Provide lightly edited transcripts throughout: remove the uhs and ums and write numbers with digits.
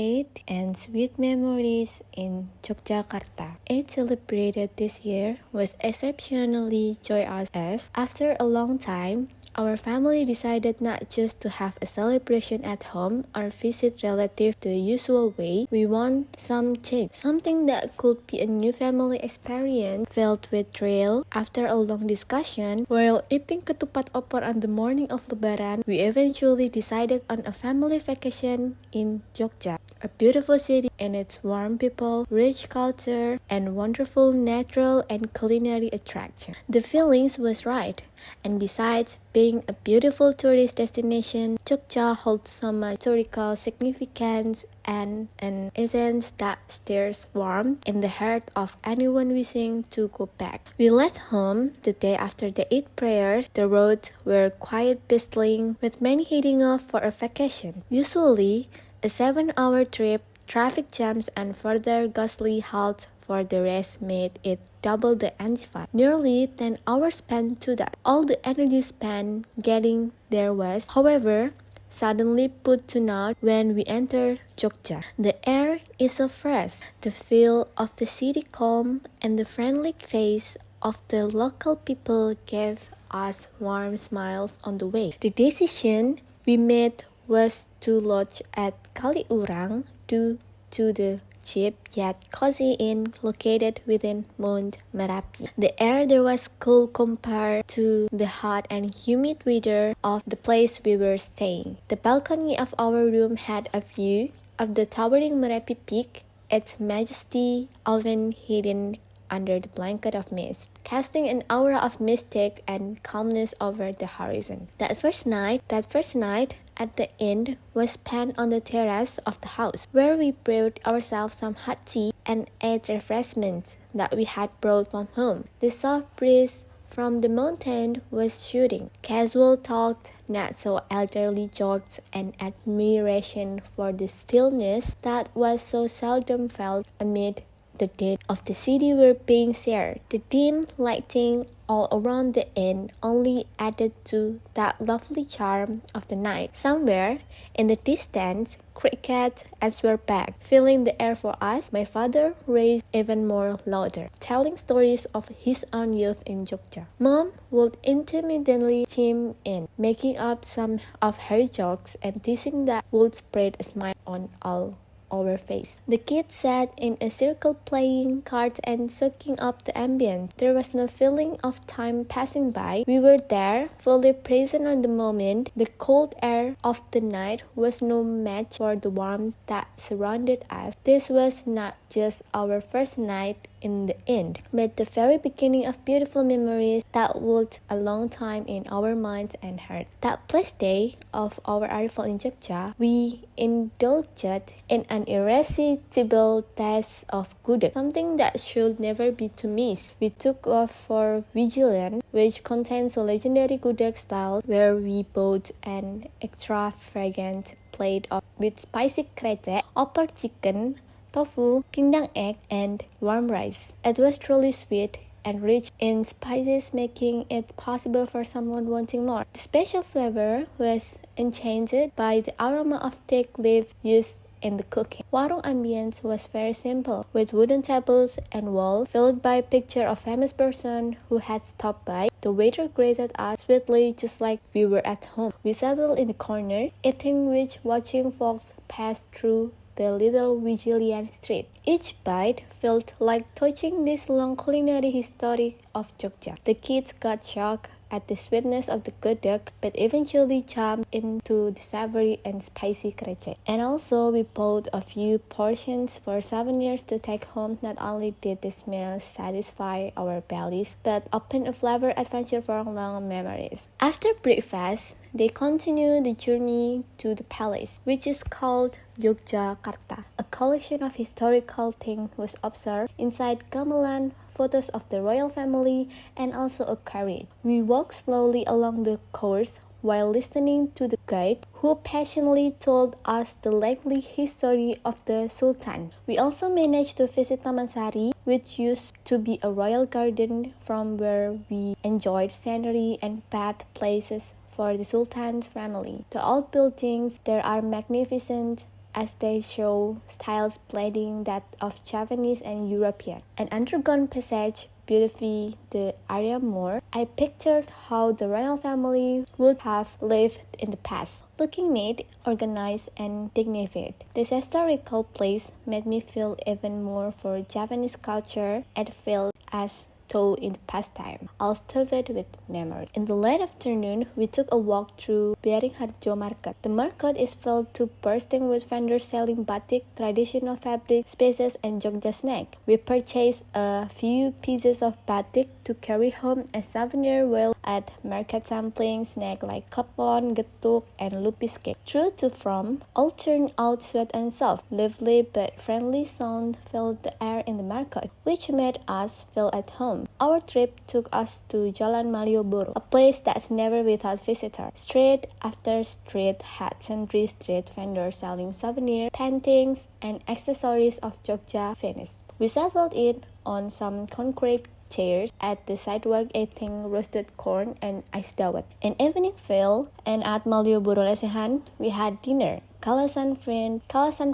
8 and Sweet Memories in Yogyakarta. It celebrated this year was exceptionally joyous as, after a long time, our family decided not just to have a celebration at home or visit relatives the usual way. We want some change, something that could be a new family experience filled with thrill. After a long discussion, while eating ketupat opor on the morning of Lebaran, we eventually decided on a family vacation in Jogja, a beautiful city and its warm people, rich culture, and wonderful natural and culinary attraction. The feelings was right. And besides being a beautiful tourist destination, Jogja holds so much historical significance and an essence that stirs warmth in the heart of anyone wishing to go back. We left home the day after the Eid prayers. The roads were quite bustling, with many heading off for a vacation. Usually, a 7-hour trip, traffic jams and further ghostly halts for the rest made it double the energy fun. Nearly 10 hours spent to that. All the energy spent getting there was, however, suddenly put to naught when we entered Jogja. The air is so fresh, the feel of the city calm, and the friendly face of the local people gave us warm smiles on the way. The decision we made was to lodge at Kaliurang due to the cheap yet cozy inn located within Mount Merapi. The air there was cool compared to the hot and humid weather of the place we were staying. The balcony of our room had a view of the towering Merapi peak, its majesty often hidden under the blanket of mist, casting an aura of mystic and calmness over the horizon. That first night at the inn was spent on the terrace of the house, where we brewed ourselves some hot tea and ate refreshments that we had brought from home. The soft breeze from the mountain was shooting. Casual talk, not so elderly jokes, and admiration for the stillness that was so seldom felt amid the dead of the city were being shared. The dim lighting all around the inn only added to that lovely charm of the night. Somewhere in the distance, crickets were back, filling the air for us. My father raised even more louder, telling stories of his own youth in Jogja. Mom would intermittently chime in, making up some of her jokes and teasing that would spread a smile on all our face. The kids sat in a circle playing cards and soaking up the ambience. There was no feeling of time passing by. We were there, fully present on the moment. The cold air of the night was no match for the warmth that surrounded us. This was not just our first night in the inn, but the very beginning of beautiful memories that would a long time in our minds and hearts. That last day of our arrival in Jogja, we indulged in an irresistible taste of gudeg, something that should never be to miss. We took off for Vigilant, which contains a legendary gudeg style, where we bought an extravagant plate with spicy krecek, opor chicken, tofu, pindang egg, and warm rice. It was truly sweet and rich in spices, making it possible for someone wanting more. The special flavor was enchanted by the aroma of thick leaves used in the cooking. Warung ambience was very simple, with wooden tables and walls filled by picture of famous person who had stopped by. The waiter greeted us sweetly, just like we were at home. We settled in the corner, eating which watching folks pass through the little Vigilian street. Each bite felt like touching this long culinary history of Jogja. The kids got shocked at the sweetness of the gudeg, but eventually jumped into the savory and spicy krecek. And also, we bought a few portions for souvenirs to take home. Not only did the smell satisfy our bellies, but opened a flavor adventure for long memories. After breakfast, they continued the journey to the palace, which is called Yogyakarta. A collection of historical things was observed inside gamelan, photos of the royal family, and also a carriage. We walked slowly along the course while listening to the guide, who passionately told us the lengthy history of the Sultan. We also managed to visit Taman Sari, which used to be a royal garden from where we enjoyed scenery and bath places for the Sultan's family. The old buildings there are magnificent, as they show styles blending that of Japanese and European. An underground passage beautified the area more. I pictured how the royal family would have lived in the past, looking neat, organized, and dignified. This historical place made me feel even more for Japanese culture and felt as though in the past time, all stuffed with memory. In the late afternoon, we took a walk through Beringharjo Market. The market is filled to bursting with vendors selling batik, traditional fabric, spices, and Jogja snack. We purchased a few pieces of batik to carry home as souvenir while at market sampling snack like klepon, getuk, and lupis cake. True to form, all turned out sweet and soft. Lively but friendly sound filled the air in the market, which made us feel at home. Our trip took us to Jalan Malioboro, a place that's never without visitors. Street after street had sundry street vendors selling souvenirs, paintings, and accessories of Jogja finest. We settled in on some concrete chairs at the sidewalk eating roasted corn and ice dawet. An evening fell, and at Malioboro Lesehan, we had dinner. Kalasan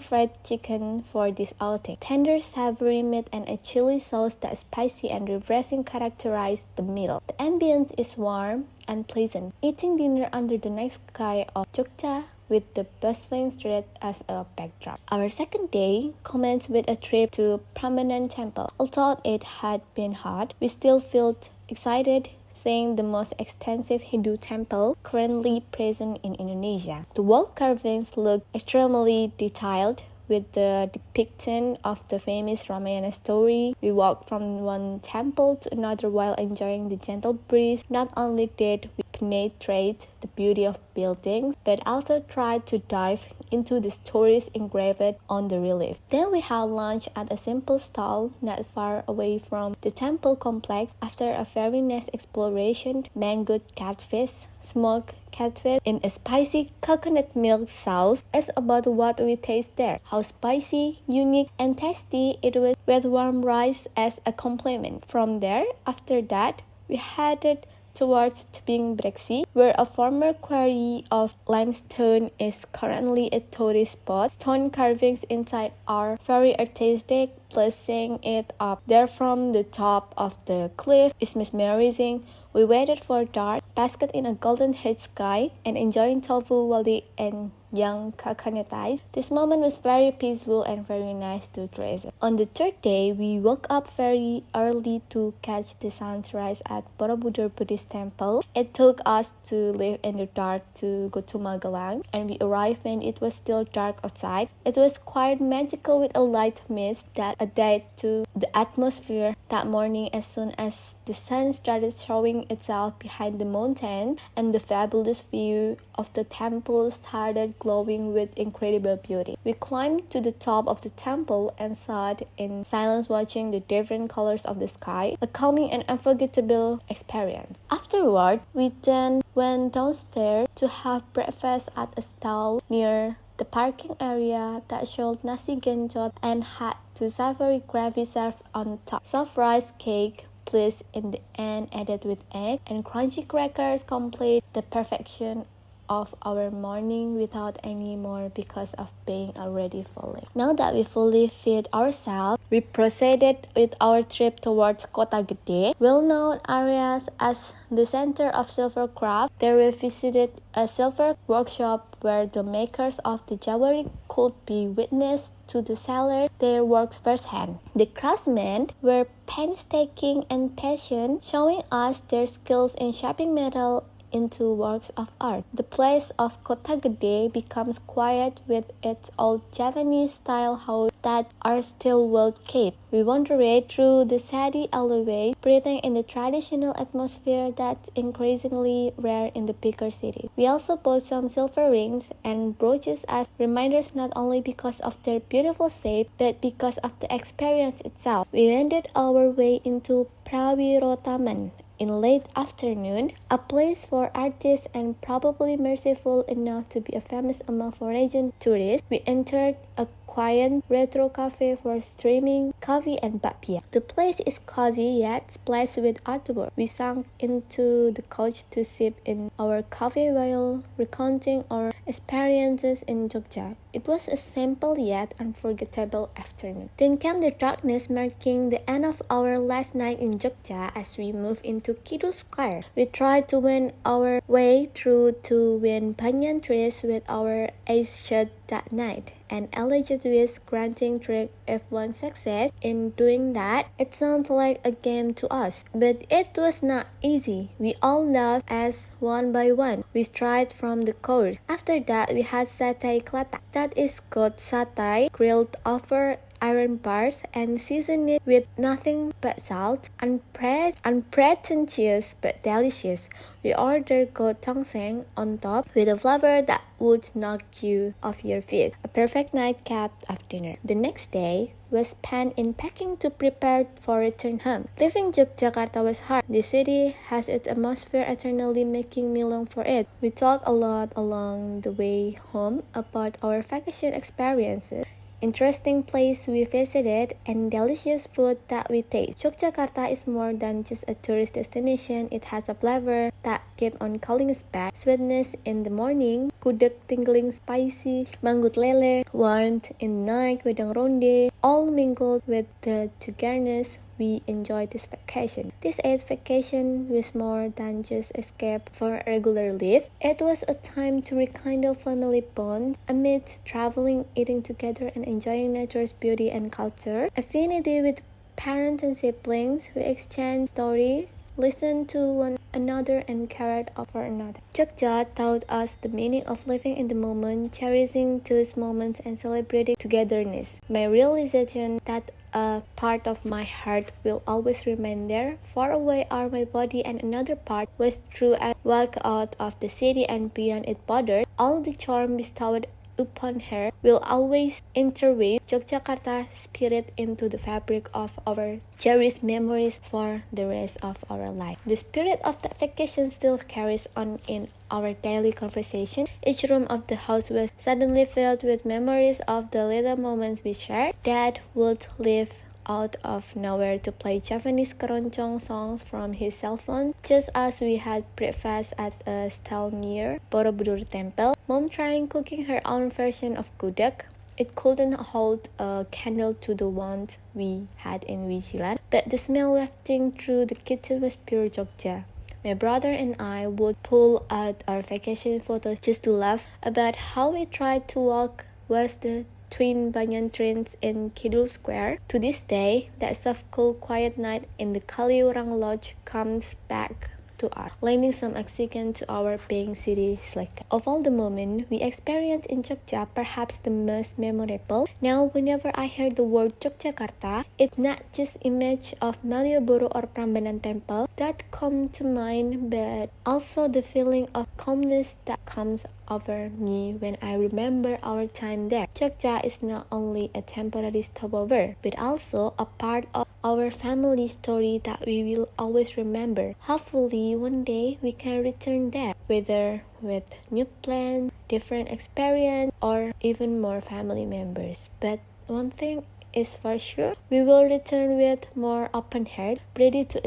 fried chicken for this outing. Tender savory meat and a chili sauce that's spicy and refreshing characterized the meal. The ambience is warm and pleasant. Eating dinner under the night sky of Jogja with the bustling street as a backdrop. Our second day commenced with a trip to Prambanan Temple. Although it had been hot, we still felt excited seeing the most extensive Hindu temple currently present in Indonesia. The wall carvings look extremely detailed, with the depiction of the famous Ramayana story. We walked from one temple to another while enjoying the gentle breeze. Not only did we penetrate the beauty of buildings, but also tried to dive into the stories engraved on the relief. Then we had lunch at a simple stall not far away from the temple complex. After a very nice exploration, mango catfish, smoked catfish in a spicy coconut milk sauce is about what we taste there. How spicy, unique, and tasty it was, with warm rice as a complement. From there, after that, we headed towards Tebing Breksi, where a former quarry of limestone is currently a tourist spot. Stone carvings inside are very artistic, placing it up there from the top of the cliff is mesmerizing. We waited for dark, basked in a golden heat sky, and enjoying tofu wali and young coconut ice. This moment was very peaceful and very nice to treasure. On the third day, we woke up very early to catch the sunrise at Borobudur Buddhist Temple. It took us to live in the dark to go to Magelang, and we arrived when it was still dark outside. It was quite magical with a light mist that added to the atmosphere that morning. As soon as the sun started showing itself behind the mountain, and the fabulous view of the temple started glowing with incredible beauty. We climbed to the top of the temple and sat in silence watching the different colors of the sky, a calming and unforgettable experience. Afterward, we then went downstairs to have breakfast at a stall near the parking area that showed nasi genjot and had the savory gravy served on top. Soft rice cake placed in the end added with egg and crunchy crackers complete the perfection of our morning without any more because of being already fully. Now that we fully fed ourselves, we proceeded with our trip towards Kota Gede, well-known areas as the center of silver craft. There we visited a silver workshop where the makers of the jewelry could be witnessed to the seller their works firsthand. The craftsmen were painstaking and patient, showing us their skills in shaping metal into works of art. The place of Kota Gede becomes quiet with its old Japanese style house that are still well kept. We wandered through the shady alleyways, breathing in the traditional atmosphere that's increasingly rare in the bigger city. We also bought some silver rings and brooches as reminders, not only because of their beautiful shape, but because of the experience itself. We wended our way into Prawirotaman in late afternoon, a place for artists and probably merciful enough to be famous among foreign tourists. We entered a quiet retro cafe for streaming coffee and bapia. The place is cozy yet splashed with artwork. We sank into the couch to sip in our coffee while recounting our experiences in Jogja. It was a simple yet unforgettable afternoon. Then came the darkness, marking the end of our last night in Jogja as we moved into Kidul Square. We tried to wend our way through two wind banyan trees with our eyes shut that night, and alleged with granting trick if one success in doing that. It sounds like a game to us, but it was not easy. We all laughed as one by one we strayed from the course. After that, we had satay klatak, that is goat satay grilled over iron bars and seasoned it with nothing but salt. Unpretentious but delicious. We ordered goat tongseng on top with a flavor that would knock you off your feet. A perfect nightcap of dinner. The next day was spent in packing to prepare for return home. Leaving Yogyakarta was hard. The city has its atmosphere eternally making me long for it. We talked a lot along the way home about our vacation experiences, interesting place we visited, and delicious food that we taste. Yogyakarta is more than just a tourist destination. It has a flavor that kept on calling us back. Sweetness in the morning, gudeg tingling spicy, manggut lele, warmth in the night, wedang ronde, all mingled with the togetherness we enjoyed this vacation. This 8th vacation was more than just escape for a regular life. It was a time to rekindle family bonds amidst traveling, eating together, and enjoying nature's beauty and culture. Affinity with parents and siblings who exchanged stories, listened to one another, and cared for another. Jogja taught us the meaning of living in the moment, cherishing those moments, and celebrating togetherness. My realization that a part of my heart will always remain there. Far away are my body, and another part was true as I walked out of the city and beyond its borders. All the charm bestowed upon her will always interweave Yogyakarta spirit into the fabric of our cherished memories for the rest of our life. The spirit of that vacation still carries on in our daily conversation. Each room of the house was suddenly filled with memories of the little moments we shared. Dad would leave out of nowhere to play Japanese keroncong songs from his cell phone just as we had breakfast at a stall near Borobudur Temple. Mom trying cooking her own version of gudeg. It couldn't hold a candle to the one we had in Vigilant, but the smell wafting through the kitchen was pure Jogja. My brother and I would pull out our vacation photos just to laugh about how we tried to walk past the twin banyan trees in Kidul Square. To this day, that soft, cool, quiet night in the Kaliurang Lodge comes back to us, lending some oxygen to our being city slick. Of all the moments we experienced in Jogja, perhaps the most memorable. Now, whenever I hear the word Yogyakarta, it's not just image of Malioboro or Prambanan Temple that come to mind, but also the feeling of calmness that comes over me when I remember our time there. Jogja is not only a temporary stopover, but also a part of our family story that we will always remember. Hopefully, one day we can return there, whether with new plans, different experience, or even more family members. But one thing is for sure, we will return with more open heart, ready to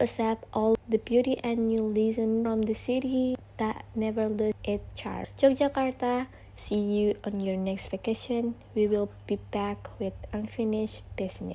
accept all the beauty and new lessons from the city that never lose its charm. Yogyakarta, see you on your next vacation. We will be back with unfinished business.